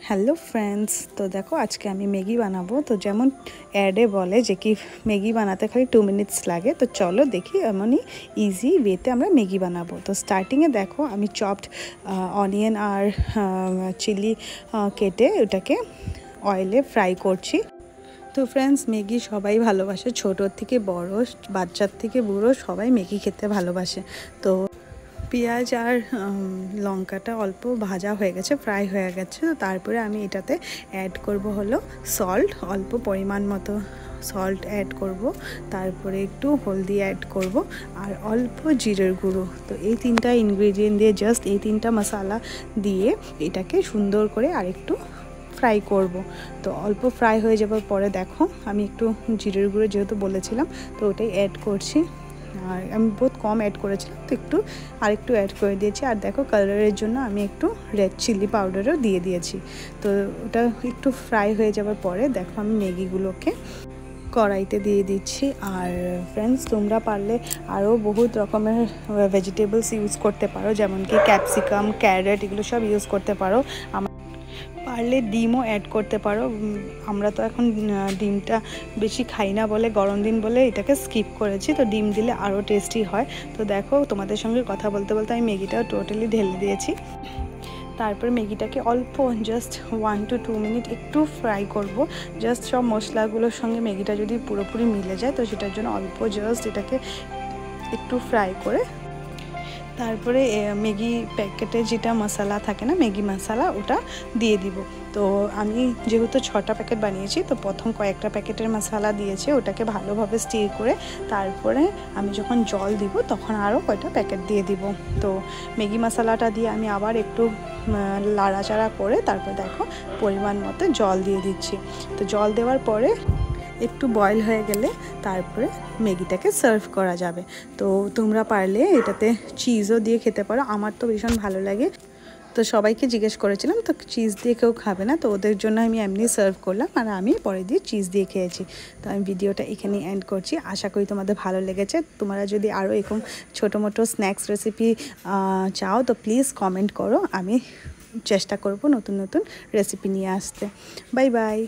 Hello friends, তো দেখো আজকে আমি ম্যাগি বানাবো। তো যেমন অ্যাডে বলে যে কি ম্যাগি বানাতে খালি 2 মিনিটস লাগে, তো চলো দেখি এমনই ইজি ওয়েতে আমরা ম্যাগি বানাবো। তো স্টার্টিংয়ে দেখো আমি চপড অনিয়ন আর চিলি কেটে ওটাকে অয়েলে ফ্রাই করছি। তো ফ্রেন্ডস, ম্যাগি সবাই ভালোবাসে, ছোটোর থেকে বড়, বাচ্চার থেকে বুড়ো সবাই ম্যাগি খেতে ভালোবাসে। তো পেঁয়াজ আর লঙ্কাটা অল্প ভাজা হয়ে গেছে, ফ্রাই হয়ে গেছে। তো তারপরে আমি এটাতে অ্যাড করব হলো সল্ট, অল্প পরিমাণ মতো সল্ট অ্যাড করব, তারপরে একটু হলদি অ্যাড করব আর অল্প জিরের গুঁড়ো। তো এই তিনটা ইনগ্রেডিয়েন্ট দিয়ে, জাস্ট এই তিনটা মশলা দিয়ে এটাকে সুন্দর করে আরেকটু ফ্রাই করব। তো অল্প ফ্রাই হয়ে যাবার পরে দেখো আমি একটু জিরের গুঁড়ো যেহেতু বলেছিলাম, তো ওটাই অ্যাড করছি। আর আমি বহুত কম অ্যাড করেছিলাম, তো একটু আরেকটু অ্যাড করে দিয়েছি। আর দেখো কালারের জন্য আমি একটু রেড চিলি পাউডারও দিয়ে দিয়েছি। তো ওটা একটু ফ্রাই হয়ে যাওয়ার পরে দেখো আমি ম্যাগিগুলোকে কড়াইতে দিয়ে দিচ্ছি। আর ফ্রেন্ডস, তোমরা পারলে আরও বহুত রকমের ভেজিটেবলস ইউজ করতে পারো, যেমন কি ক্যাপসিকাম, ক্যারেট, এগুলো সব ইউজ করতে পারো। পারলে ডিমও অ্যাড করতে পারো। আমরা তো এখন ডিমটা বেশি খাই না বলে, গরম দিন বলে এটাকে স্কিপ করেছি। তো ডিম দিলে আরও টেস্টি হয়। তো দেখো তোমাদের সঙ্গে কথা বলতে বলতে আমি ম্যাগিটাও টোটালি ঢেলে দিয়েছি। তারপর ম্যাগিটাকে অল্প জাস্ট 1 to 2 মিনিট একটু ফ্রাই করব। জাস্ট সব মশলাগুলোর সঙ্গে ম্যাগিটা যদি পুরোপুরি মিলে যায়, তো সেটার জন্য অল্প জাস্ট এটাকে একটু ফ্রাই করে তারপরে ম্যাগি প্যাকেটে যেটা মশলা থাকে না, ম্যাগি মশলা, ওটা দিয়ে দিব। তো আমি যেহেতু 6টা প্যাকেট বানিয়েছি, তো প্রথম কয়েকটা প্যাকেটের মশলা দিয়েছি, ওটাকে ভালোভাবে স্টির করে তারপরে আমি যখন জল দিব তখন আরও কয়টা প্যাকেট দিয়ে দিব। তো ম্যাগি মশলাটা দিয়ে আমি আবার একটু লাড়াচাড়া করে তারপর দেখো পরিমাণ মতো জল দিয়ে দিচ্ছি। তো জল দেওয়ার পরে একটু বয়েল হয়ে গেলে তারপরে ম্যাগিটাকে সার্ভ করা যাবে। তো তোমরা পারলে এটাতে চিজও দিয়ে খেতে পারো, আমার তো ভীষণ ভালো লাগে। তো সবাইকে জিজ্ঞেস করেছিলাম, তো চিজ দিয়ে কেউ খাবে না, তো ওদের জন্য আমি এমনি সার্ভ করলাম আর আমি পরে দিয়ে চিজ দিয়ে খেয়েছি। তো আমি ভিডিওটা এখানেই এন্ড করছি। আশা করি তোমাদের ভালো লেগেছে। তোমরা যদি আরও এরকম ছোটো মোটো স্ন্যাক্স রেসিপি চাও তো প্লিজ কমেন্ট করো, আমি চেষ্টা করব নতুন নতুন রেসিপি নিয়ে আসতে। Bye bye.